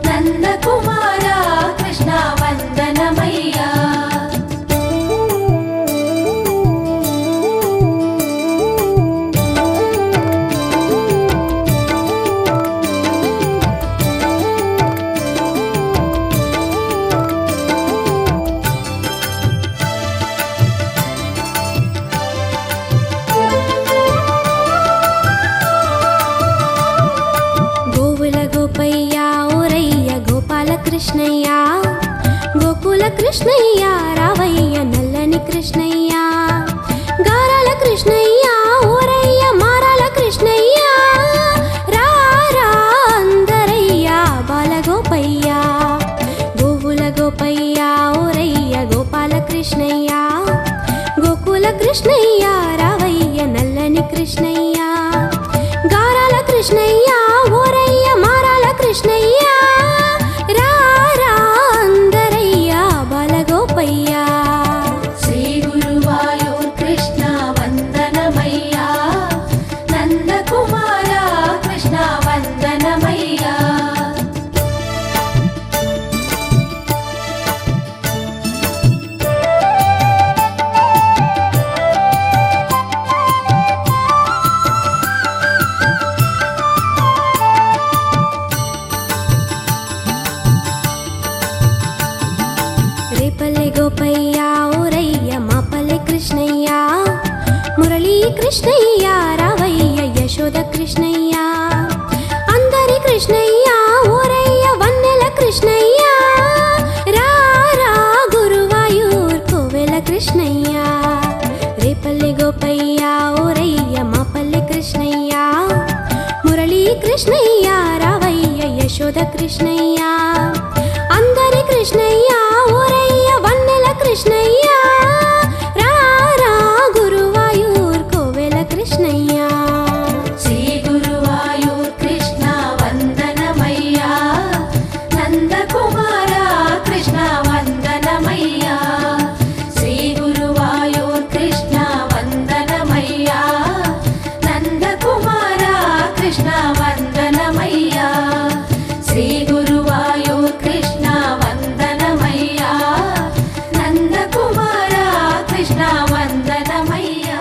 నందకుమారా కృష్ణయ్య గోకుల కృష్ణయ్య రావయ్య నల్లని కృష్ణయ్య గారాల కృష్ణయ్య ఊరయ్య మారాల కృష్ణయ్య రా రా అందరయ్య బాలగోపయ్య గోవుల గోపయ్య ఊరయ్య గోపాల కృష్ణయ్య గోకుల కృష్ణయ్య రావయ్య నల్లని కృష్ణయ్య గారాల కృష్ణయ్య ఊరయ్య మారాల కృష్ణయ్య రా రా అందరయ్య బాలగోపయ్య శ్రీ గురువాయూర్ కృష్ణ వందనమయ్యా నందకుమార కృష్ణ వందనమయ్యా రేపల్లె గోపయ్య ఊరయ్య మాపల్లె కృష్ణయ్య మురళీ కృష్ణయ్య రావయ్య యశోద కృష్ణయ్య అందరి కృష్ణయ్య ఊరయ్య వన్నెల కృష్ణయ్య రా రా గురువాయూర్ కోవెల కృష్ణయ్య రేపల్లె గోపయ్య ఊరయ్య మాపల్లె కృష్ణయ్య మురళీ కృష్ణయ్య రావయ్య యశోద కృష్ణయ్య అందరి కృష్ణయ్య ఊరయ్య వన్నెల కృష్ణయ్య రా రా గురువాయూర్ కోవెల కృష్ణయ్య శ్రీ గురువాయూర్ కృష్ణ వందనమయ్యా నందకుమార కృష్ణ వందనమయ్యా శ్రీ గురువాయూర్ కృష్ణ వందనమయ్యా నందకుమార కృష్ణ వందనమయ్యా శ్రీ గురువాయూర్ కృష్ణ వందనమయ్యా నందకుమార కృష్ణ వందనమయ్యా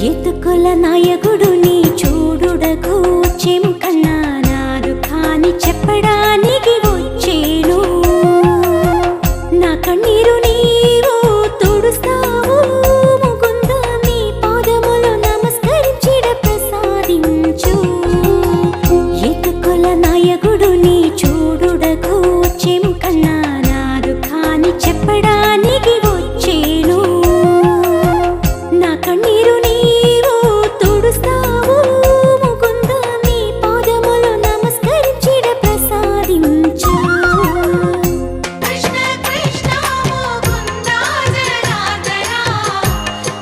ఎతుకుల నాయకుడు నీ చూడుడకు వచ్చేము కన్నా నాదు కాని చెప్పడానికి వచ్చేను నా కన్నీరు నీవు తుడుస్తావు ముకుంద మీ పాదములు నమస్కరించిడ ప్రసాదించు ఎతుకుల నాయకుడు నీ చూడుడకు వచ్చేము కన్నా నాదు కాని చెప్పడానికి వచ్చేను నా కన్నీరు నీవు తుడుస్తావు ముకుంద మీ పాదములు నమస్కరించిడ ప్రసాదించు కృష్ణ కృష్ణ ముకుంద జనార్దన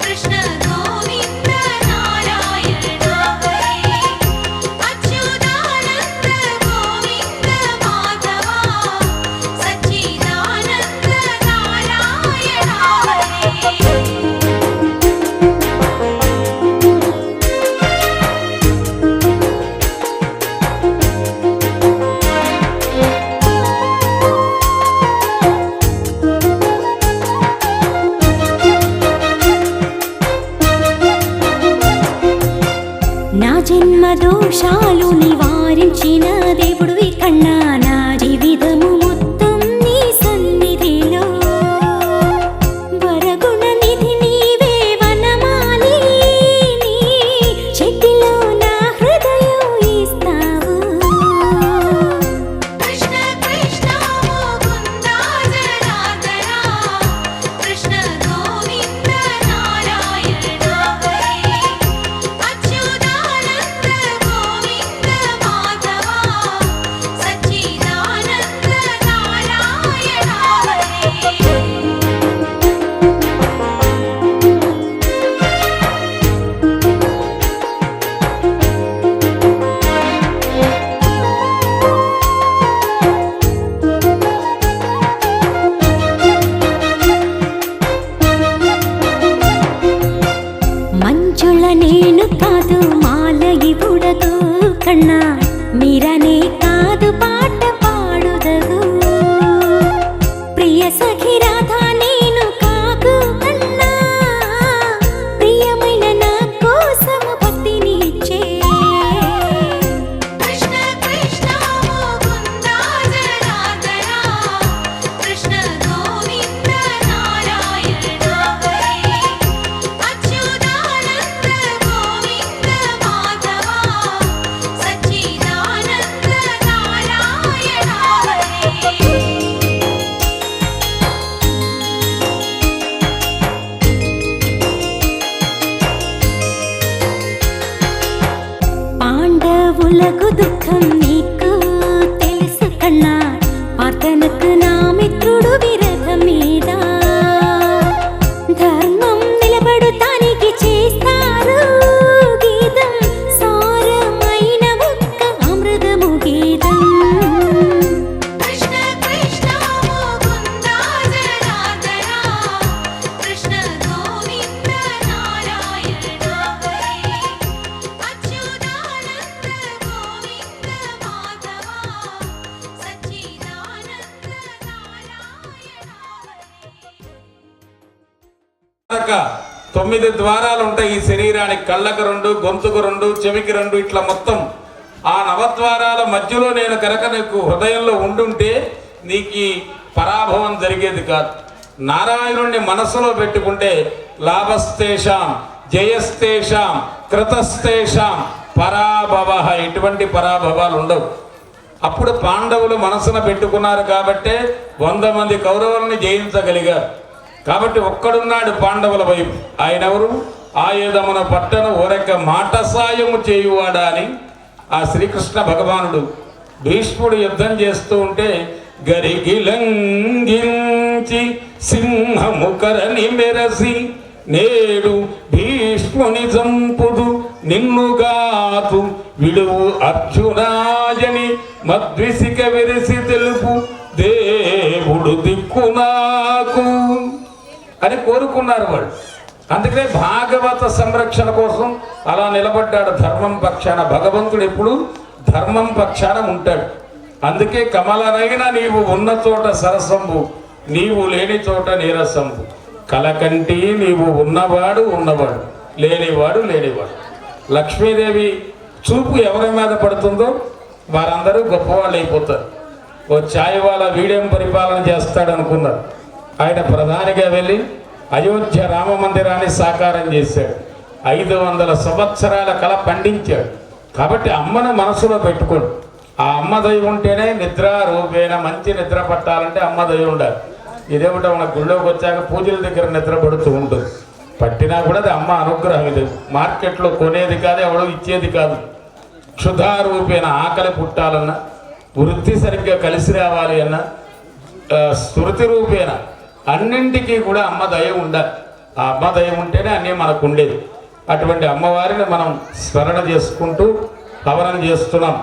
కృష్ణ గోవింద నారాయణ హరి అచ్యుతానంద గోవింద మాధవ సచ్చిదానంద నారాయణ హరి నా జన్మ దోషాలు నివారించిన దేవుడివి కన్నా నా జీవితము మొత్తం నీ సన్నిధిలో వరగుణ నిధి నీవే వనమాలి నీ చేతిలో నా హృదయం ఇస్తావు కృష్ణ కృష్ణ ముకుంద జనార్దన కృష్ణ గోవింద నారాయణ హరి అచ్యుతానంద గోవింద లఘు దుఃఖం నీకు తెలుసు కన్నా పాతనకు నా మిత్రుడు విరథ మీద ధర్మం నిలబడుతానికి చేస్తారు గీతం సారమైన ఒక్క అమృతము గీతం కృష్ణ కృష్ణ ముకుంద జనార్దన కృష్ణ గోవింద నారాయణ హరే అచ్యుతానంద గోవింద మాధవ సచ్చిదానంద నారాయణ హరే 9 ద్వారాలు ఉంటాయి ఈ శరీరానికి. కళ్ళకు 2, గొంతుకు 2, చెవికి 2, ఇట్లా మొత్తం ఆ నవద్వారాల మధ్యలో నేను కనుక నీకు హృదయంలో ఉండుంటే నీకు ఈ పరాభవం జరిగేది కాదు. నారాయణుణ్ణి మనసులో పెట్టుకుంటే లాభస్తేషాం జయస్తేషాం కృతస్తేషాం పరాభవ, ఎటువంటి పరాభవాలు ఉండవు. అప్పుడు పాండవులు మనసున పెట్టుకున్నారు కాబట్టే 100 మంది కౌరవులను జయించగలిగారు. కాబట్టి ఒక్కడున్నాడు పాండవుల వైపు. ఆయన ఎవరు? ఆయుధమున పట్టను ఓరక మాట సాయము చేయువాడా అని ఆ శ్రీకృష్ణ భగవానుడు భీష్ముడు యుద్ధం చేస్తూ ఉంటే గరిగిలంఘించి సింహము కరని మెరసి నేడు భీష్ముని జంపుదు నిన్నుగాతు విడువు అర్జునాయని మద్విసిక వెరిసి తెలుపు దేవుడు దిక్కు నాకు అని కోరుకున్నారు వాళ్ళు. అందుకనే భాగవత సంరక్షణ కోసం అలా నిలబడ్డాడు ధర్మం పక్షాన. భగవంతుడు ఎప్పుడు ధర్మం పక్షాన ఉంటాడు. అందుకే కమలనైన నీవు ఉన్న చోట సరసంబు, నీవు లేని చోట నీరసంబు. కలకంటి నీవు ఉన్నవాడు ఉన్నవాడు, లేనివాడు లేనివాడు. లక్ష్మీదేవి చూపు ఎవరి మీద పడుతుందో వారందరూ గొప్పవాళ్ళు అయిపోతారు. ఓ ఛాయ్ వాళ్ళ వీడేం పరిపాలన చేస్తాడు అనుకున్నారు. ఆయన ప్రధానిగా వెళ్ళి అయోధ్య రామ మందిరాన్ని సాకారం చేశాడు. 500 సంవత్సరాల కల పండించాడు. కాబట్టి అమ్మను మనసులో పెట్టుకోండి. ఆ అమ్మ దయ ఉంటేనే నిద్ర రూపేణ మంచి నిద్ర పట్టాలంటే అమ్మ దయ ఉండాలి. ఇదేమిటో మన గుళ్ళోకి వచ్చాక పూజల దగ్గర నిద్ర పడుతూ ఉంటుంది. పట్టినా కూడా అది అమ్మ అనుగ్రహం. ఇది మార్కెట్లో కొనేది కాదు, ఎవడో ఇచ్చేది కాదు. క్షుధారూపేణ ఆకలి పుట్టాలన్నా, వృత్తి సరిగ్గా కలిసి రావాలి అన్నా, స్మృతి రూపేణ అన్నింటికీ కూడా అమ్మ దయ ఉండాలి. ఆ అమ్మ దయ ఉంటేనే అన్నీ మనకు ఉండేది. అటువంటి అమ్మవారిని మనం స్మరణ చేసుకుంటూ హవనం చేస్తున్నాం.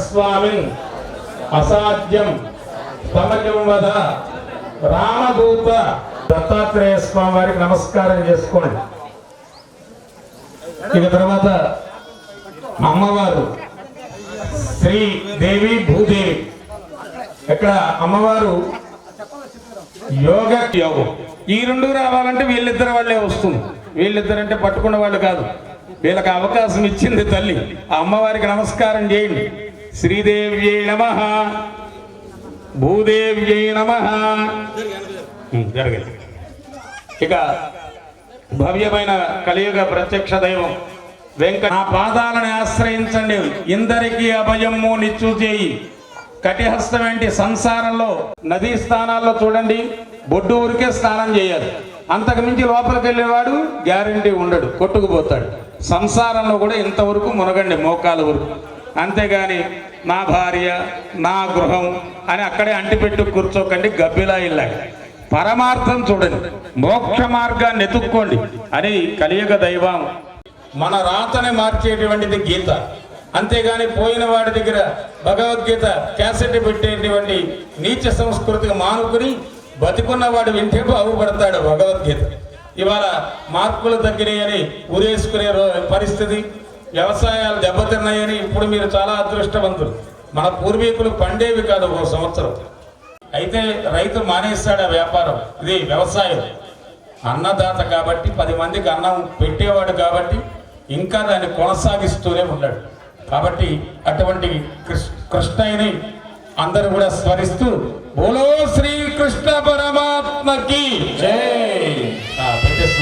స్వామిన్ అసాధ్యం తమకిం వద రామదూత. దత్తాత్రేయ స్వామి వారికి నమస్కారం చేసుకోండి. ఇక తర్వాత అమ్మవారు శ్రీదేవి భూదేవి. ఇక్కడ అమ్మవారు యోగం. ఈ రెండు రావాలంటే వీళ్ళిద్దరు వాళ్ళే వస్తుంది. వీళ్ళిద్దరంటే పట్టుకున్న వాళ్ళు కాదు, వీళ్ళకి అవకాశం ఇచ్చింది తల్లి. ఆ అమ్మవారికి నమస్కారం చేయండి. శ్రీదేవ్యై నమః, భూదేవ్యై నమః. జరగదు. ఇక భవ్యమైన కలియుగ ప్రత్యక్ష దైవం వెంకట. నా పాదాలను ఆశ్రయించండి, ఇందరికీ అభయము నిచ్చు చేయి. కటిహస్తం ఏంటి? సంసారంలో నదీ స్థానాల్లో చూడండి, బొడ్డు ఊరికే స్నానం చేయాలి. అంతకు మించి లోపలికి వెళ్ళేవాడు గ్యారంటీ ఉండడు, కొట్టుకుపోతాడు. సంసారంలో కూడా ఇంతవరకు మునగండి, మోకాల వరకు. అంతేగాని నా భార్య నా గృహం అని అక్కడే అంటిపెట్టు కూర్చోకండి, గబ్బిలా ఇల్లా. పరమార్థం చూడండి, మోక్ష మార్గాన్ని ఎత్తుక్కోండి అని కలియుగ దైవం. మన రాతని మార్చేటువంటిది గీత. అంతేగాని పోయిన వాడి దగ్గర భగవద్గీత క్యాసెట్ పెట్టేటువంటి నీచ సంస్కృతికి మానుకుని బతికున్నవాడు వింటే బాగుపడతాడు భగవద్గీత. ఇవాళ మార్పులు తగ్గినాయని ఊరేసుకునే పరిస్థితి, వ్యవసాయాలు దెబ్బతిన్నాయని. ఇప్పుడు మీరు చాలా అదృష్టవంతులు. మన పూర్వీకులు పండేవి కాదు ఓ సంవత్సరం, అయితే రైతు మానేస్తాడు ఆ వ్యాపారం. ఇది వ్యవసాయం. అన్నదాత కాబట్టి, 10 మందికి అన్నం పెట్టేవాడు కాబట్టి ఇంకా దాన్ని కొనసాగిస్తూనే ఉన్నాడు. కాబట్టి అటువంటి కృష్ణయ్యని అందరూ కూడా స్మరిస్తూ బోలో శ్రీకృష్ణ పరమాత్మకి జై. పెట్టేసి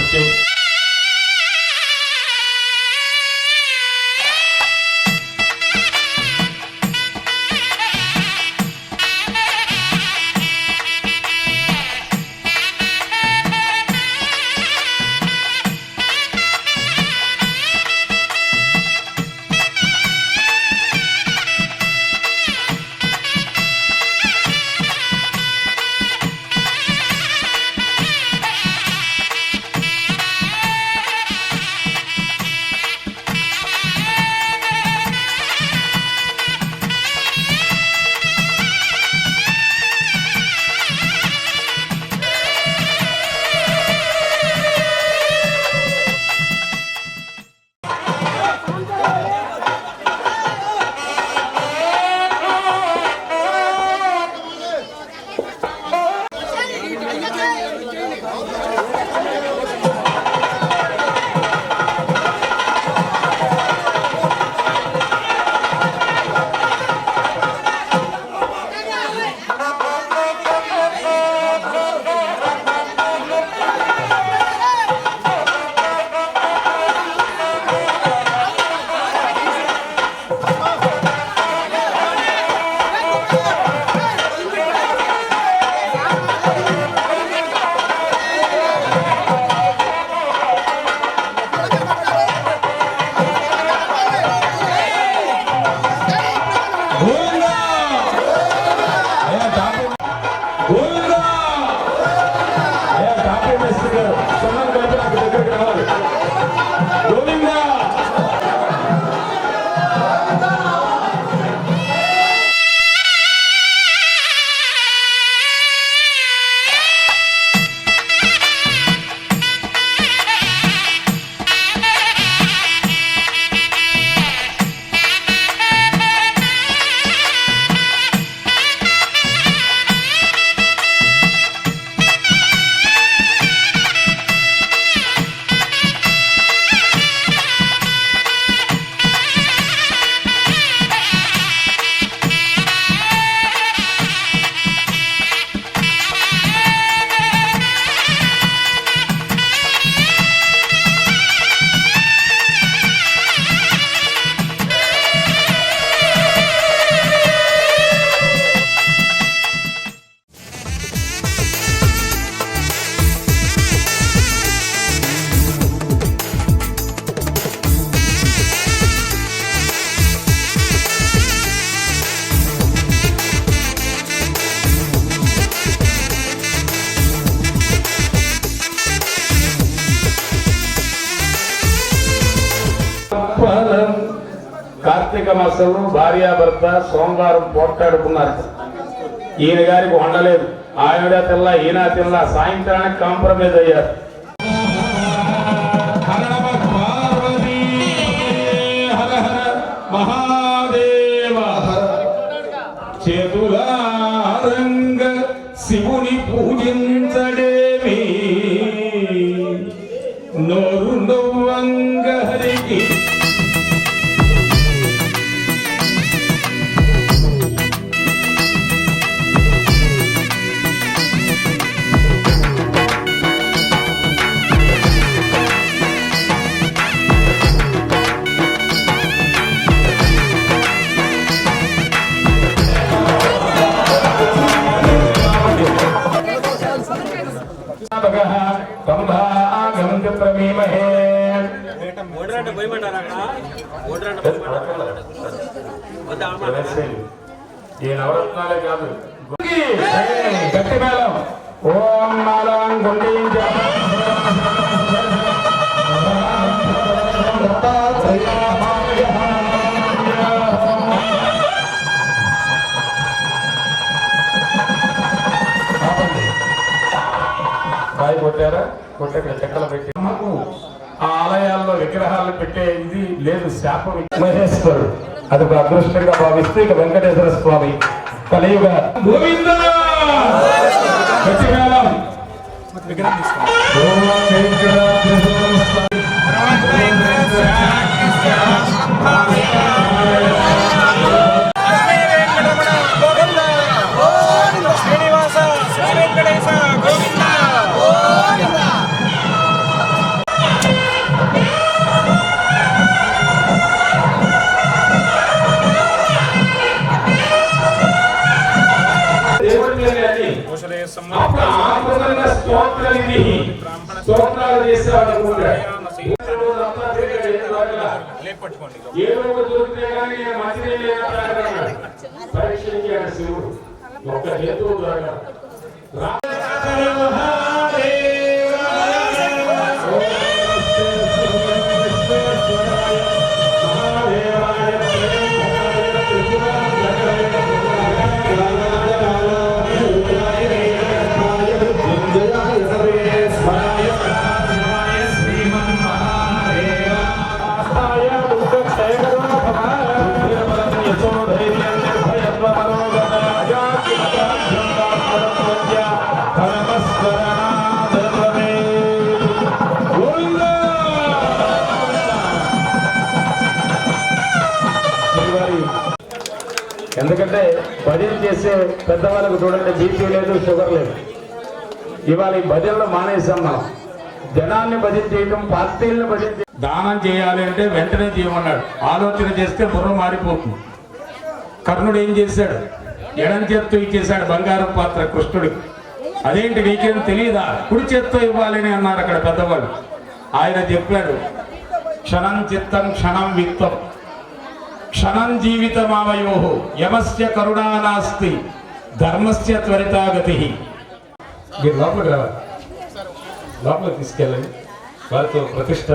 కార్తీక మాసంలో భార్యాభర్త సోమవారం పోట్లాడుకున్నారు. ఈయన గారికి వండలేదు, ఆవిడ తిల్ల ఈయన తిల్ల, సాయంత్రానికి కాంప్రమైజ్ అయ్యారు. మహాదేవ చేతులారంగ శివుని పూజించడేమి, నోరు నవ్వంగ హరికి ఈ నవరత్నాలే కాదు గట్టి మేళం. ఓం మాలం గుండించ బాయి కొట్టారా? కొట్టాక చెక్కలు పెట్టి మాకు ఆ ఆలయాల్లో విగ్రహాలు పెట్టే ఇది లేదు, శాపం. మహేశ్వరుడు అది ఒక అదృష్టంగా భావిస్తూ ఇక వెంకటేశ్వర స్వామి కలియుగ గోవింద ప్రతికాలం విగ్రహం స్తోత్రాలు చేసేవాడు. ఏదో ఒక దొరికితే కానీ మంచిదే పరీక్షించాడు శివుడు. ఒక్క హేతువు దొరకదు. ఎందుకంటే భజన చేసే పెద్దవాళ్ళకు చూడండి, బీపీ లేదు, షుగర్ లేదు. ఇవాళ ఈ భజనలో మానేసాం మనం. జనాన్ని భజన చేయటం, పార్టీలను భజన దానం చేయాలి అంటే వెంటనే చేయమన్నాడు. ఆలోచన చేస్తే బుర్ర మారిపోతుంది. కర్ణుడు ఏం చేశాడు? ఎడం చేత్తో ఇచ్చేశాడు బంగారం పాత్ర కృష్ణుడికి. అదేంటి నీకేం తెలియదా? కుడి చేత్తో ఇవ్వాలని అన్నారు అక్కడ పెద్దవాళ్ళు. ఆయన చెప్పాడు, క్షణం చిత్తం క్షణం విత్తం క్షణం జీవితమావయో యమస్య కరుణా నాస్తి ధర్మస్య త్వరితాగతి. మీరు లోపలికి రావాలి, లోపలికి తీసుకెళ్ళండి. వారితో ప్రతిష్ట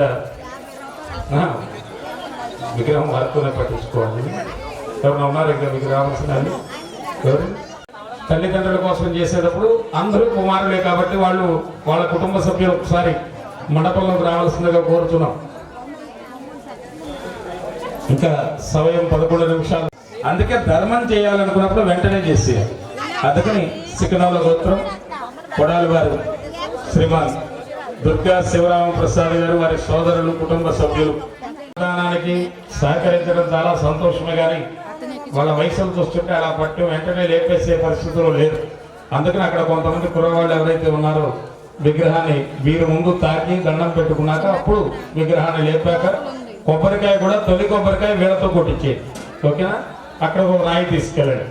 విగ్రహం వారితోనే పట్టించుకోవాలి. ఎవరైనా ఉన్నారు ఇంకా మీకు రావాల్సిన ఎవరు? తల్లిదండ్రుల కోసం చేసేటప్పుడు అందరూ కుమారులే కాబట్టి వాళ్ళు వాళ్ళ కుటుంబ సభ్యులు ఒకసారి మండపంలోకి రావాల్సిందిగా కోరుతున్నాం. ఇంకా సమయం 11 నిమిషాలు. అందుకే ధర్మం చేయాలనుకున్నప్పుడు వెంటనే చేసేయాలి. అందుకని సికనాల గోత్రం కొడాలి వారు శ్రీమాన్ దుర్గా శివరామ ప్రసాద్ గారు, వారి సోదరులు, కుటుంబ సభ్యులు దానానికి సహకరించడం చాలా సంతోషమే. కానీ వాళ్ళ వయసులు చూస్తుంటే అలా పట్టు వెంటనే లేపేసే పరిస్థితులు లేదు. అందుకని అక్కడ కొంతమంది కుర్రవాళ్ళు ఎవరైతే ఉన్నారో విగ్రహాన్ని వీరి ముందు తాకి దండం పెట్టుకున్నాక అప్పుడు విగ్రహాన్ని లేపాక కొబ్బరికాయ కూడా తొలి కొబ్బరికాయ వీళ్ళతో కొట్టించేది. ఓకేనా? అక్కడ ఒక రాయి తీసుకెళ్ళండి.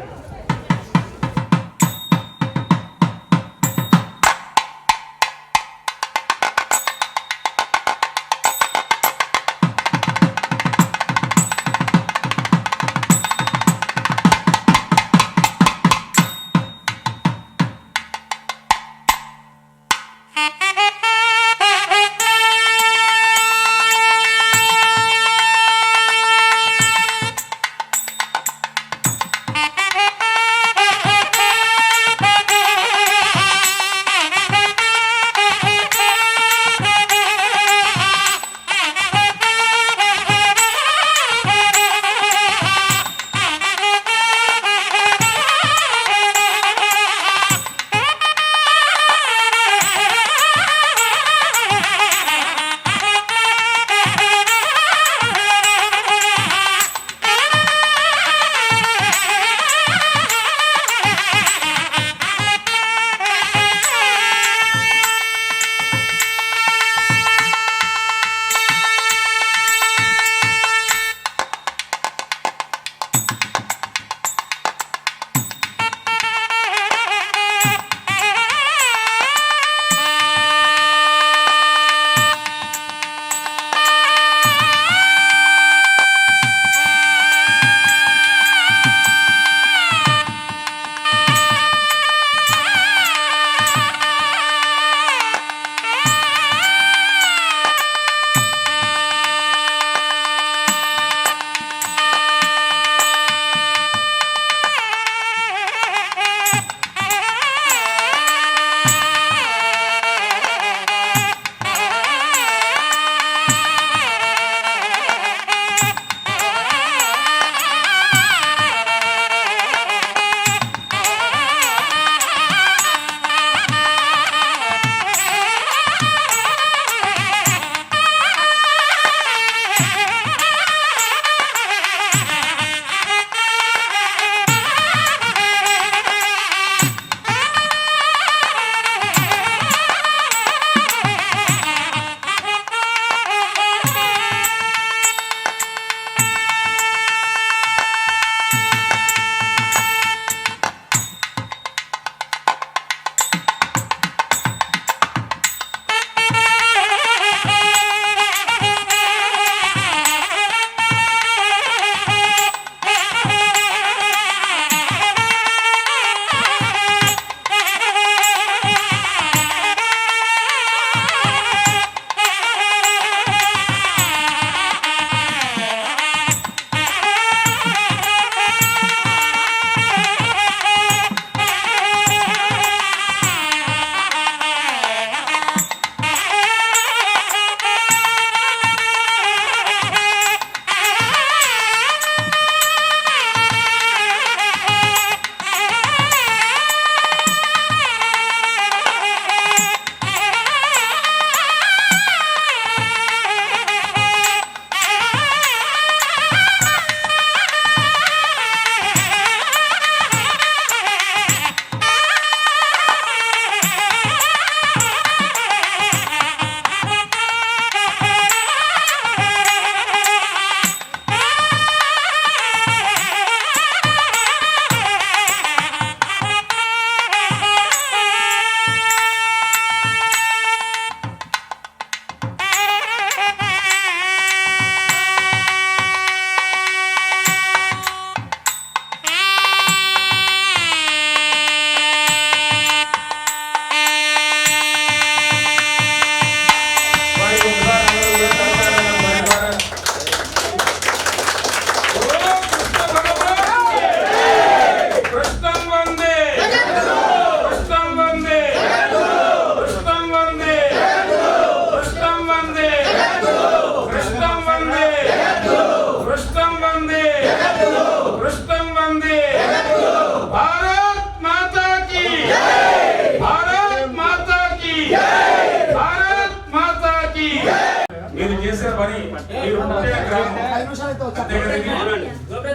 అంతే కదా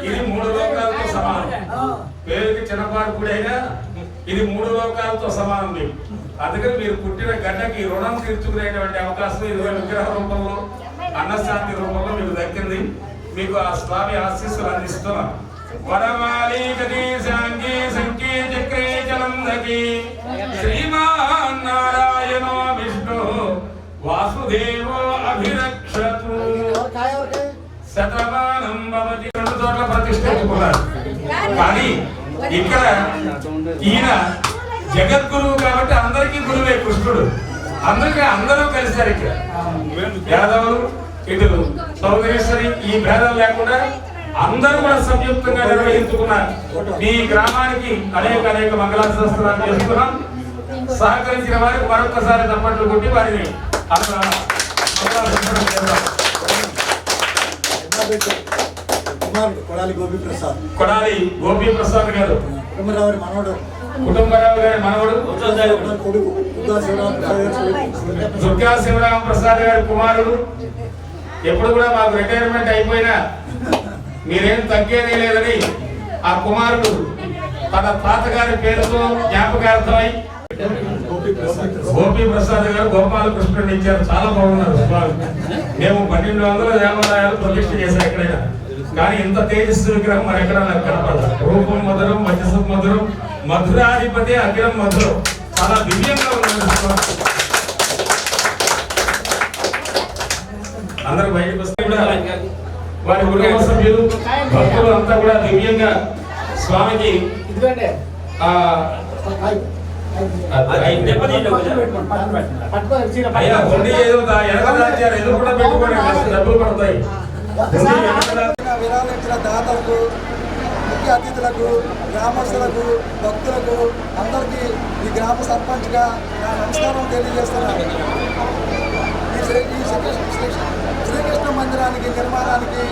ఇది 3 లోకాలతో సమానం. పేరుకి చిన్నపాటుకుడైనా ఇది 3 లోకాలతో సమానం మీకు. అందుకని మీరు పుట్టిన గడ్డకి రుణం తీర్చుకునేటువంటి అవకాశం ఇదిగో విగ్రహ రూపంలో అన్నశాంతి రూపంలో మీకు దక్కింది. మీకు ఆ స్వామి ఆశీస్సులు అందిస్తున్నాం. వరమాలి గణేశాంగి సంకీ చక్రే చలందకి శ్రీమాన్ నారాయణో విష్ణు వాసుదేవో అభిరక్షతు శతమానం భవతి. 2 చోట్ల ప్రతిష్ఠించుకున్నారు. కానీ ఇక్కడ ఈయన జగద్గురువు కాబట్టి అందరికీ గురువే కృష్ణుడు. అందరూ కలిశారు ఇక్కడ. యాదవులు ఇటు సౌదరేశ్వరి ఈ భేదం లేకుండా అందరూ కూడా సంయుక్తంగా నిర్వహించుకున్నారు. మీ గ్రామానికి అనేక మంగళాశాస్త్రాలు చేస్తున్నాం. సహకరించిన వారికి మరొకసారి తప్పట్లు కొట్టి వారిని కొడాలి గోపీప్రసాద్ గారు కుటుంబరావు గారి మనవడు దుర్గా శివరామ ప్రసాద్ గారి కుమారుడు. ఎప్పుడు కూడా మాకు రిటైర్మెంట్ అయిపోయినా మీరేం తగ్గేదే లేదని ఆ కుమారుడు తన తాతగారి పేరుతో జ్ఞాపకార్థమై గోపీ ప్రసాద్ గారు గోపాలకృష్ణుడిని ఇచ్చారు. చాలా బాగున్నారు. మేము 1200 దేవాలయాలు ప్రతిష్ఠ చేశాం ఎక్కడైనా. కానీ ఇంత తేజస్సు విగ్రహం మరి ఎక్కడ నాకు కనపడదు. రూపం మధురం, మధ్యసం మధురం, మధురాధిపతి అఖిలం మధురం. చాలా దివ్యంగా ఉన్నారు. అందరూ బయటకు వస్తే కూడా వారి కుటుంబ సభ్యులు భక్తులు అంతా కూడా దివ్యంగా స్వామికి అయినా ఉండి ఏదో వెనకదాచారు ఎదురు కూడా పెట్టుకోండి, డబ్బులు పడతాయి. విరాళించిన దాతలకు, ముఖ్య అతిథులకు, గ్రామస్తులకు, భక్తులకు అందరికీ ఈ గ్రామ సర్పంచ్గా నా నమస్కారం తెలియజేస్తున్నాను. ఈ శ్రీకృష్ణ మందిరానికి నిర్మాణానికి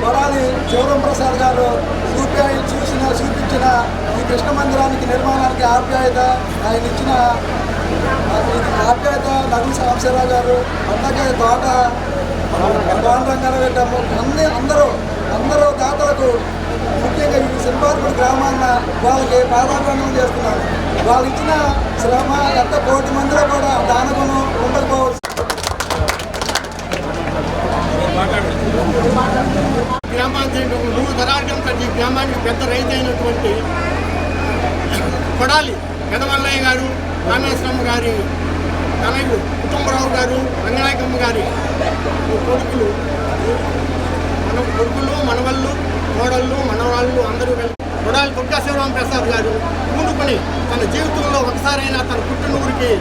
కొడాలి శివరాం ప్రసాద్ గారు చూపించిన ఈ కృష్ణ మందిరానికి నిర్మాణానికి ఆప్యాయత, ఆయన ఇచ్చిన ఆప్యాయత నవీన్ సాంబశివరావు గారు, అలాగే తోట పాండురంగారెడ్డి అందరూ దాతలకు, ముఖ్యంగా ఈ సింబార్పూర్ గ్రామాన్న వాళ్ళకి పాదాభివందనం చేస్తున్నారు. వాళ్ళు ఇచ్చిన శ్రమ ఎంత 1 కోటి మందిలో కూడా దానగుణం ఉండకపోవచ్చు. గ్రామానికి 3 తరాల ఈ గ్రామానికి పెద్ద రైతు అయినటువంటి కొడాలి పెదవల్లయ్య గారు, రామేశ్వరమ్మ గారి తనయుడు కుటుంబరావు గారు, రంగనాయకమ్మ గారి కొడుకులు, మనవళ్ళు, కోడళ్ళు, మనవాళ్ళు అందరూ కలిసి కొడాలి దుర్గా శివరామ ప్రసాద్ గారు పూనుకొని తన జీవితంలో ఒకసారైనా తన పుట్టినూరికి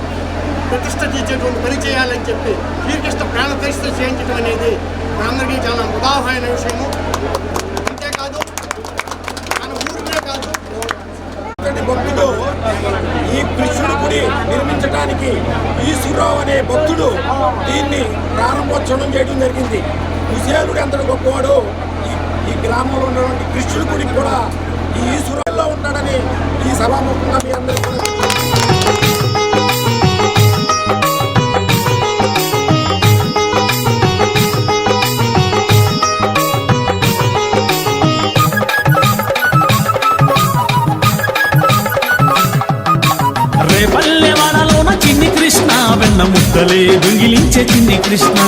ప్రతిష్ట తీర్చేటువంటి పని చేయాలని చెప్పి శ్రీకృష్ణ ప్రాణ ప్రతిష్ట చేయించడం అనేది మనందరికీ చాలా ఉదాహరణ విషయము. అంతేకాదు మన ఊరికే కాదు, భక్తుడు ఈ కృష్ణుడి గుడి నిర్మించడానికి ఈశ్వరరావు అనే భక్తుడు దీన్ని ప్రారంభోత్సవం చేయడం జరిగింది. విశేషుడు ఎంత గొప్పవాడు. ఈ గ్రామంలో ఉన్నటువంటి కృష్ణుడి గుడికి కూడా ఈ ఈశ్వరంలో ఉంటాడని ఈ సభాముఖంగా మీ అందరూ కూడా పల్లెవాడలోన చిన్ని కృష్ణ వెన్న ముద్దలే దొంగిలించే చిన్ని కృష్ణ.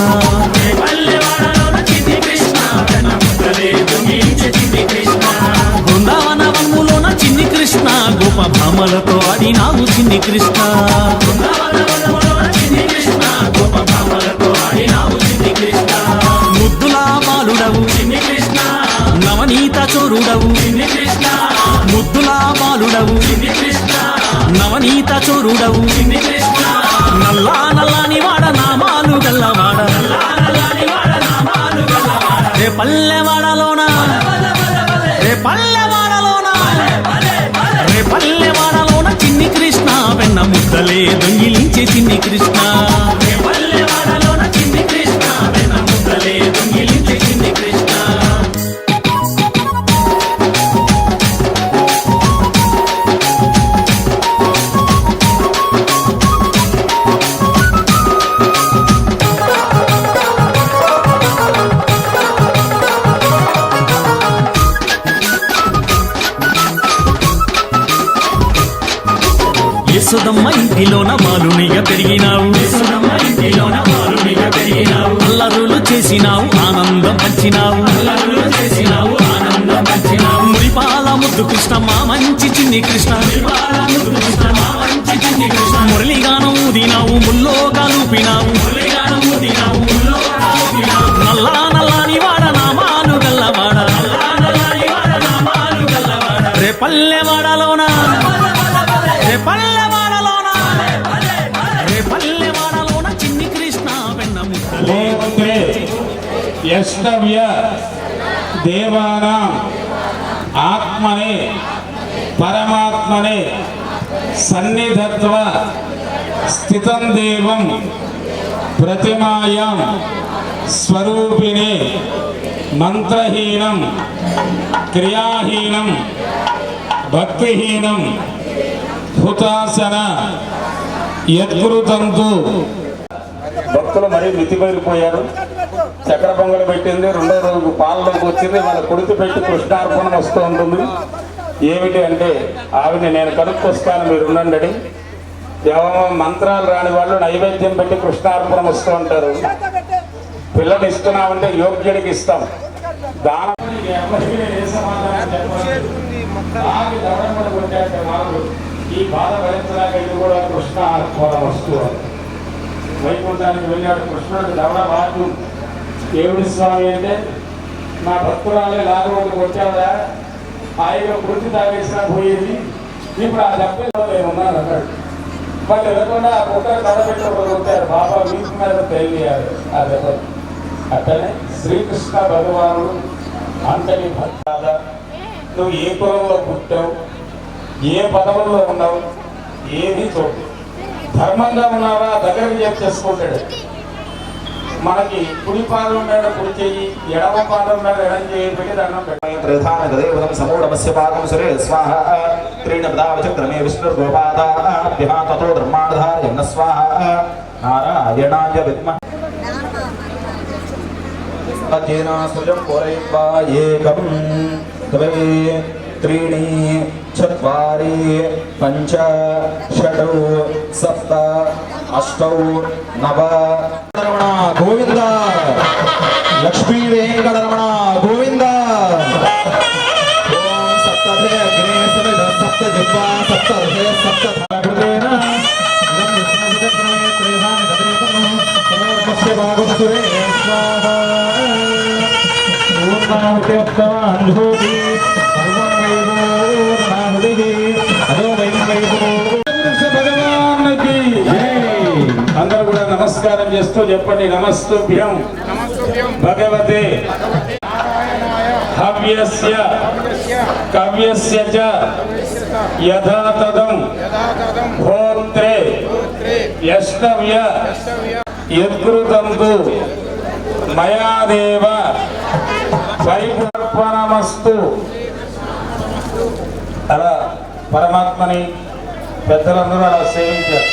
పల్లెవాడలోన చిన్ని కృష్ణ వెన్న ముద్దలే దొంగిలించే చిన్ని కృష్ణ. బృందావన వనములోన చిన్ని కృష్ణ గోప భామలతో ఆడినావు చిన్ని కృష్ణ. బృందావన వనములోన చిన్ని కృష్ణ గోప భామలతో ఆడినావు చిన్ని కృష్ణ. ముద్దులా బాలుడవు చిన్ని కృష్ణ, నవనీత చోరుడవు చిన్ని కృష్ణ. ముద్దులా బాలుడవు చిన్ని కృష్ణ, నవనీత చోరుడవు చిన్ని కృష్ణ. నల్లాని వాడ నామాలు గల్లవాడ, రే పల్లెవాడలోన, రే పల్లెవాడలోన, రే పల్లెవాడలోన చిన్ని కృష్ణ వెన్న ముద్దలే దొంగిలించే చిన్ని కృష్ణ. రే పల్లెవాడలోన చిన్ని కృష్ణ వెన్న ముద్దలే దొంగిలించే చిన్ని కృష్ణ. యశోదమ్మ ఇంటిలోన బాలునిగా పెరిగినావు యశోదమ్మ ఇంటిలోన బాలునిగా పెరిగినావు అల్లరులు చేసినావు ఆనందం పంచినావు అల్లరులు చేసినావు ఆనందం పంచినావు మురిపాల ముద్దు కృష్ణ మా మంచి చిన్ని కృష్ణ మురిపాల ముద్దు కృష్ణ మా మంచి చిన్ని కృష్ణ మురళిగానం ఊదినావు ముల్లో కాలుపినావు మురళిగానం ఊదినావు ముల్లో కాలుపినావు నల్లా నల్లాని వాడ నామాలు గల్లవాడ నల్లా నల్లాని వాడ నామాలు గల్లవాడ రే పల్లెవాడలోన రే పల్లెవాడలోన చిన్ని కృష్ణ వెన్న ముద్దలే గోత్రే యష్టవ్య దేవానాం ఆత్మనే పరమాత్మనే సన్నిధత్వ స్థితం దేవం ప్రతిమాయాం స్వరూపిణే మంత్రహీనం క్రియాహీనం భక్తిహీనం హుతాసన యత్కృతంతు. భక్తులు మరీ మితిమైపోయారు. చక్ర పొంగలు పెట్టింది, రెండో రోజు పాలలోకి వచ్చింది, వాళ్ళ కొడుకు పెట్టి కృష్ణార్పణం వస్తూ ఉంటుంది. ఏమిటి అంటే ఆవిడ నేను కనుక్కొస్తాను మీరు ఉండండి. ఎవరో మంత్రాలు రాని వాళ్ళు నైవేద్యం పెట్టి కృష్ణార్పణం వస్తూ ఉంటారు. పిల్లలు ఇస్తున్నామంటే యోగ్యుడికి ఇస్తాం. దానం ఈ బాధ భరించడానికి ఇది కూడా కృష్ణ ఆర్పణం వస్తువు. వైకుంఠానికి వెళ్ళాడు కృష్ణుడికి దవడ బాటు. దేవుడి స్వామి అంటే నా భక్తురాలే లాగోటి వచ్చావురా, హాయిగా వృత్తి తాగేసినా పోయేది, ఇప్పుడు ఆ దెబ్బలో నేను ఉన్నాను అన్నాడు. వాళ్ళు వెళ్ళకుండా ఆ కుక్కలు తడబెట్టి ఒకరు కొట్టారు. బాబా వీటి మీద తెలియారు ఆ దెబ్బలు. అట్లనే శ్రీకృష్ణ భగవానుడు అంతని భక్తాద, నువ్వు ఏ కులంలో పుట్టావు, ఏ పదవుల్లో ఉన్నావు, ఏది చూడు, ధర్మంగా ఉన్నావా దగ్గరికి చేసుకుంటాడు. మనకి కుడి పాదం మీద కుడి చెయ్యి, ఎడమ పాదం మీద ఎడం చెయ్యి పెట్టి దండం పెట్టాలి. సమూఢమస్య పాకం సురే స్వాహ త్రీణపదావచక్రమే విష్ణుర్గోపాదాభ్యః తతో ధర్మాధారయన్న స్వాహ నారాయణాయ విద్మహే సుజం పూరయిత్వా ఏకం ద్వే त्रीणि चत्वारि पञ्च षट् सप्त अष्ट नव रमण गोविंद लक्ष्मी वेंकटरमण गोविंद ओम सप्तधे अग्ने समिध सप्त जिह्वा सप्त हृदय सप्त धाकृतेन इदं विष्णुचक्रमे त्रेधानि तदेकं समोर्पस्य भागवतुरे स्वाहा पूर्णाहुत्योक्तवान्धूति భగవానికి అందరూ కూడా నమస్కారం చేస్తూ చెప్పండి. నమస్తుభ్యం భగవతే హవ్యస్య కవ్యస్య చ యథాతథం హోత్రే యష్టవ్య యత్కృతంతు మయాదేవ పరిపూర్ణమస్తు. అలా పరమాత్మని పెద్దలందరూ అలా సేవించారు.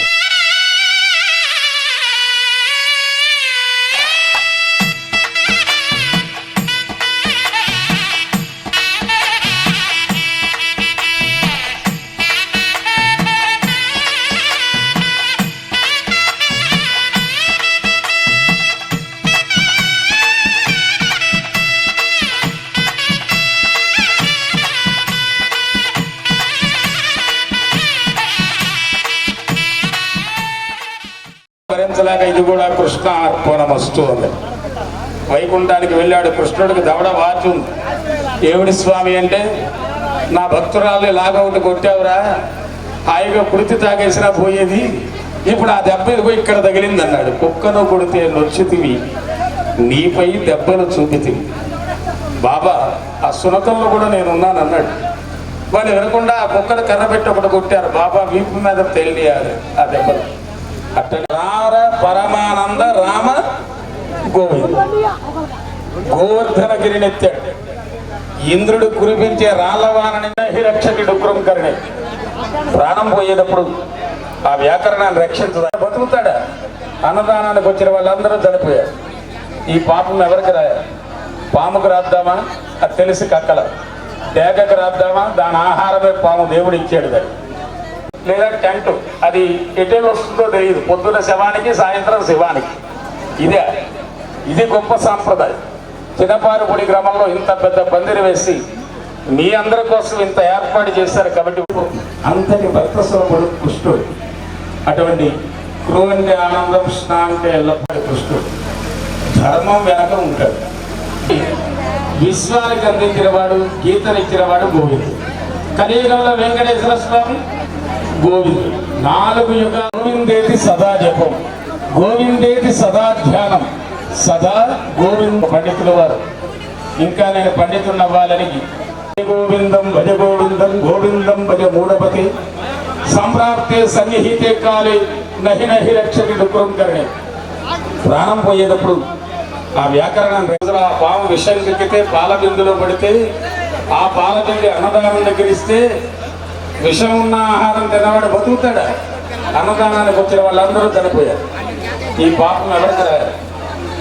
భరించలేక ఇది కూడా కృష్ణ అర్పణమస్తు అంది. వైకుంఠానికి వెళ్ళాడు. కృష్ణుడికి దవడ వాచు. దేవుడి స్వామి అంటే నా భక్తురాలు లాగౌట్ కొట్టావురా, హాయిగా కుడితి తాగేసినా పోయేది, ఇప్పుడు ఆ దెబ్బ ఇదిగో ఇక్కడ తగిలింది అన్నాడు. కుక్కను కొడితే నొచ్చితివి, నీపై దెబ్బలు చూపితివి. బాబా ఆ సునకంలో కూడా నేను ఉన్నాను అన్నాడు. వాళ్ళు వినకుండా ఆ కుక్కను కర్రబెట్టి ఒకటి కొట్టారు. బాబా వీపు మీద తేలియారు ఆ దెబ్బలు. అట్లా రార పరమానంద రామ గోవింద గోవర్ధనగిరినెత్తాడు. ఇంద్రుడు కురిపించే రాళ్ళవానని రక్షకుడు కరుణి ప్రాణం పోయేటప్పుడు ఆ వ్యాకరణాన్ని రక్షించదా బతుకుతాడా? అన్నదానానికి వచ్చిన వాళ్ళందరూ చనిపోయారు. ఈ పాపం ఎవరికి రాయాలి? పాముకు రాద్దామా? అది తెలిసి కక్కల. డేగకు రాద్దామా? దాని ఆహారమే పాము దేవుడు ఇచ్చాడు. దాన్ని లేదా టెంట్, అది ఎటు వస్తుందో తెలియదు. పొద్దున్న శవానికి, సాయంత్రం శివానికి. ఇది గొప్ప సాంప్రదాయం. చిన్నపారుపూడి గ్రామంలో ఇంత పెద్ద పందిరి వేసి మీ అందరి కోసం ఇంత ఏర్పాటు చేశారు కాబట్టి అంతటి భక్త సోముడు కృష్ణుడు. అటువంటి క్రోండి ఆనందం స్నాంటే ఎల్లప్పటి కృష్ణుడు ధర్మం వెనక ఉంటాడు. విశ్వానికి అందించిన వాడు, గీతనిచ్చిన వాడు గోవిందుడు. కలియుగంలో వెంకటేశ్వర స్వామి గోవిందుడు. 4 యుగాలు గోవిందేతి సదా జపం, గోవిందేతి సదా ధ్యానం, సదా గోవింద పండితుల వారు. ఇంకా నేను పండితున్న వాళ్ళని గోవిందం భజ గోవిందం, గోవిందం భజ మూఢపతి, సంప్రాప్తే సన్నిహితే కాలే నహి నహి రక్షకి డుక్రంకరణి. ప్రాణం పోయేటప్పుడు ఆ వ్యాకరణం రోజులు ఆ పాము విషయం కెక్కితే పాల బిందులో పడితే ఆ పాల బిందు అన్నదానం దగ్గర ఇస్తే విషం ఉన్న ఆహారం తినవాడు బతుకుతాడా? అన్నదానానికి వచ్చిన వాళ్ళందరూ చనిపోయారు. ఈ పాపం ఎవరికి రాయాలి?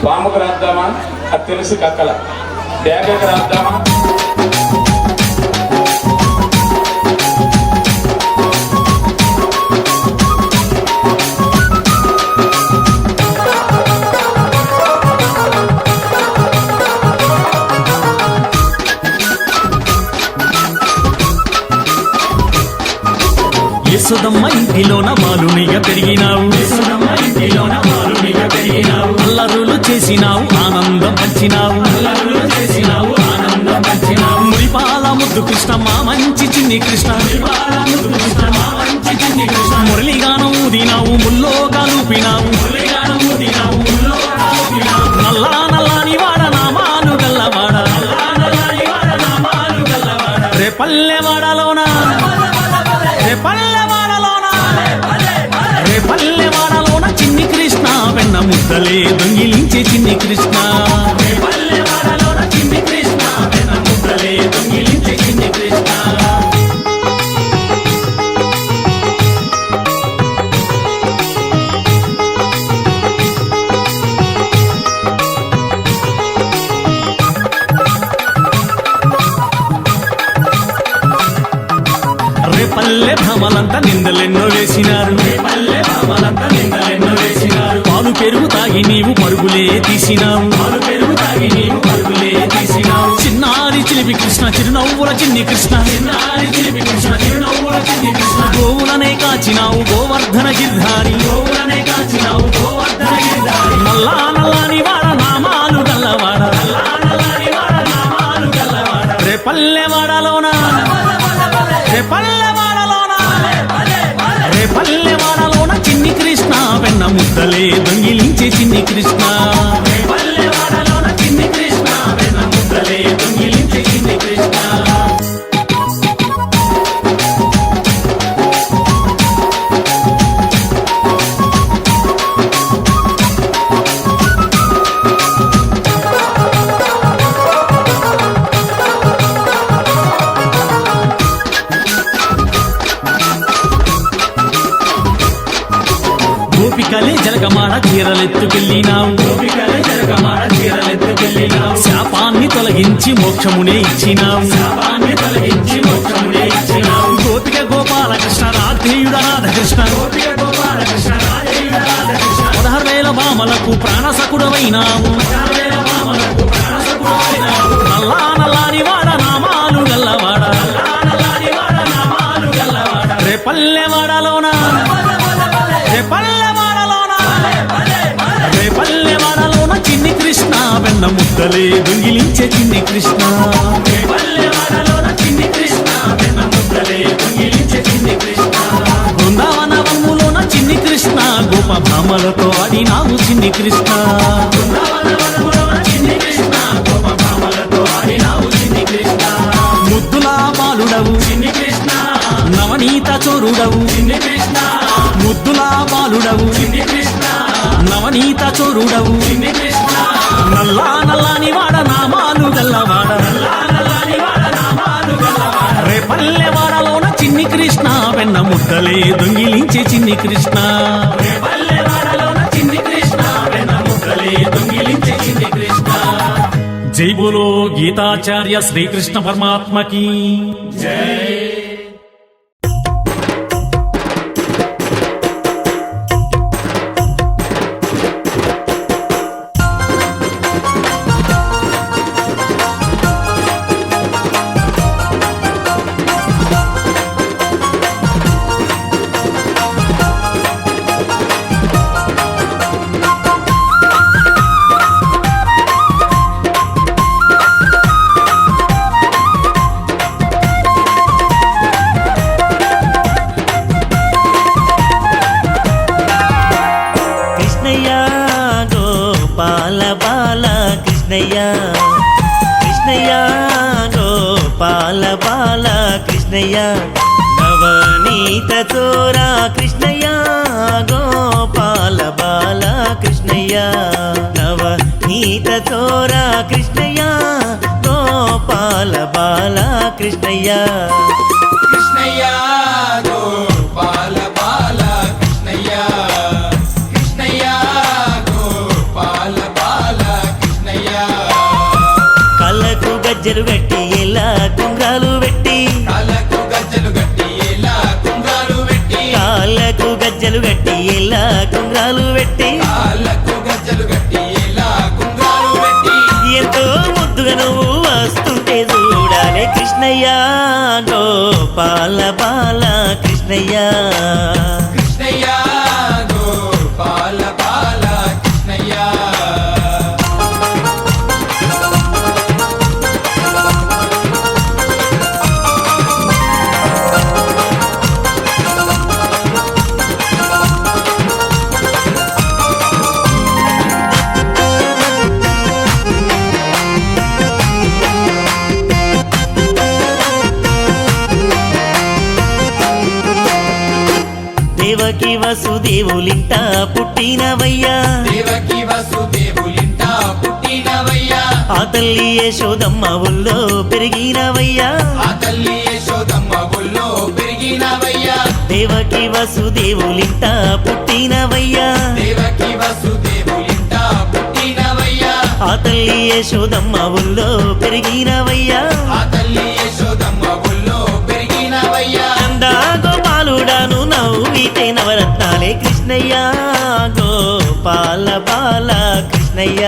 పాముకు రాద్దామా? అది తెలిసి కక్కల. డేగకి రాద్దామా? యశోదమ్మ ఇంటిలోన బాలునిగా పెరిగినావు, యశోదమ్మ ఇంటిలోన బాలునిగా పెరిగినావు. అల్లరులు చేసినావు, ఆనందం పంచినావు, అల్లరులు చేసినావు, ఆనందం పంచినావు. మురిపాల ముద్దు కృష్ణమ్మ మంచి చిన్ని కృష్ణ, మురిపాల ముద్దు కృష్ణమ్మ మంచి చిన్ని కృష్ణ. మురళిగానం ఊదినావు, ముల్లో కాలుపినావు, మురళిగానం ఊదినావు, ముల్లో కాలుపినావు. నల్లా నల్లాని వాడ నామాలు గల్లవాడ, నల్లా నల్లాని వాడ నామాలు గల్లవాడ. రే పల్లెవాడలోన, రే పల్లెవాడలోన చిన్ని కృష్ణ వెన్న ముద్దలే దొంగిలించే చిన్ని కృష్ణ. పల్లెవాడలోన చిన్ని కృష్ణ వెన్న ముద్దలే దొంగిలించే చిన్ని కృష్ణ. పల్లె భామలంతా నిందలెన్నో వేసినారు, పల్లె భామలంతా నిందలెన్నో వేసినారు. పాలు పెరుగు తాగి నీవు పరుగులే తీసినావు, పాలు పెరుగు తాగి నీవు పరుగులే తీసినావు. చిన్నారి చిలిపి కృష్ణ చిరునవ్వుల చిన్ని కృష్ణ, చిన్నారి చిలిపి కృష్ణ చిరునవ్వుల చిన్ని కృష్ణ. గోవులనే కాచినావు గోవర్ధన గిరిధారి, గోవులనే కాచినావు గోవర్ధన గిరిధారి. నల్లా నల్లాని వాడ నామాలు గల్లవాడ, నల్లా నల్లాని వాడ నామాలు గల్లవాడ. రే పల్లెవాడలోన, రే పల్లెవాడలోన, రే పల్లెవాడలోన చిన్ని కృష్ణ వెన్న ముద్దలే దొంగిలించే చిన్ని కృష్ణ. రే పల్లెవాడలోన చిన్ని కృష్ణ వెన్న ముద్దలే దొంగిలించే చిన్ని కృష్ణ. గోపికలే జలగమాడ చీరలెత్తుకెళ్ళినావు, గోపికలే జలగమాడ చీరలెత్తుకెళ్ళినావు. శాపాన్ని తొలగించి మోక్షమునే ఇచ్చినావు, శాపాన్ని తొలగించి మోక్షమునే ఇచ్చినావు. గోపిక గోపాలకృష్ణ రాధేయుడ రాధకృష్ణ, గోపిక గోపాలకృష్ణ రాధేయుడ రాధకృష్ణ. 16,000 భామలకు ప్రాణసకుడవైనావు, 16,000 భామలకు ప్రాణసకుడవైనావు. నల్లా నల్లాని వాడ నామాలు గల్లవాడ, నల్లా నల్లాని వాడ నామాలు గల్లవాడ. రే పల్లెవాడలోన, రే పల్లెవాడలోన, రే పల్లెవాడలోన చిన్ని కృష్ణ వెన్న ముద్దలే దొంగిలించే చిన్ని కృష్ణ. రే పల్లెవాడలోన చిన్ని కృష్ణ వెన్న ముద్దలే దొంగిలించే చిన్ని కృష్ణ. బృందావన వనములోన చిన్ని కృష్ణ గోప భామలతో ఆడినావు చిన్ని కృష్ణ. బృందావన వనములోన చిన్ని కృష్ణ గోప భామలతో ఆడినావు చిన్ని కృష్ణ. ముద్దులా బాలుడవు చిన్ని కృష్ణ, నవనీత చోరుడవు చిన్ని కృష్ణ. ముద్దులా బాలుడవు చిన్ని కృష్ణ, నవనీత చోరుడవు చిన్ని కృష్ణ. నల్లా నల్లాని వాడ నామాలు గల్లవాడ, నల్లా నల్లాని వాడ నామాలు గల్లవాడ. రే పల్లెవాడలోన చిన్ని కృష్ణ వెన్న ముద్దలే దొంగిలించే చిన్ని కృష్ణ. రే పల్లెవాడలోన చిన్ని కృష్ణ వెన్న ముద్దలే దొంగిలించే చిన్ని కృష్ణ. జై బోలో గీతాచార్య శ్రీకృష్ణ పరమాత్మకి జై. కృష్ణయ్య గోపాల బాల కృష్ణయ్య నవనీత చోరా కృష్ణయ్య గోపాల బాల కృష్ణయ్య నవనీత చోరా కృష్ణయ్య గోపాల బాల కృష్ణయ్య కృష్ణయ్య గోపాల బాల కృష్ణయ్య కృష్ణయ్య గోపాల బాల కృష్ణయ్య కళ్ళకు గజ్జలు కట్టి ఎలా కుంగాలు పెట్టి కాళ్ళకు గజ్జలు గట్టి ఎలా కుంగాలు పెట్టి కాళ్ళకు గజ్జలు కట్టి ఎలా కుంగాలు పెట్టి కాళ్ళకు గజ్జలు గట్టి ఎలా కుంగాలు పెట్టి ఎంతో ముద్దుగా నువ్వు వస్తుంటే చూడాలి కృష్ణయ్య గోపాల బాల కృష్ణయ్య కృష్ణయ్య గోపాల బాల కృష్ణయ్య దేవకి వసుదేవులింట పుట్టినవయ్యా దేవకి వసుదేవులింట పుట్టినవయ్యా ఆ తల్లి యశోదమ్మ ఊళ్ళో పెరిగినవయ్యా ఆ తల్లి యశోదమ్మ ఒళ్ళో పెరిగినవయ్యా దేవకి వసుదేవులింట పుట్టినవయ్యా దేవకి వసుదేవులింట పుట్టినవయ్యా ఆ తల్లి యశోదమ్మ ఊళ్ళో పెరిగినవయ్యా ఆ తల్లి యశోదమ్మ ఒళ్ళో పెరిగినవయ్యా నందా గోపాలుడాను నవ్వితే నవరత్నాలే కృష్ణయ్య గోపాల బాల కృష్ణయ్య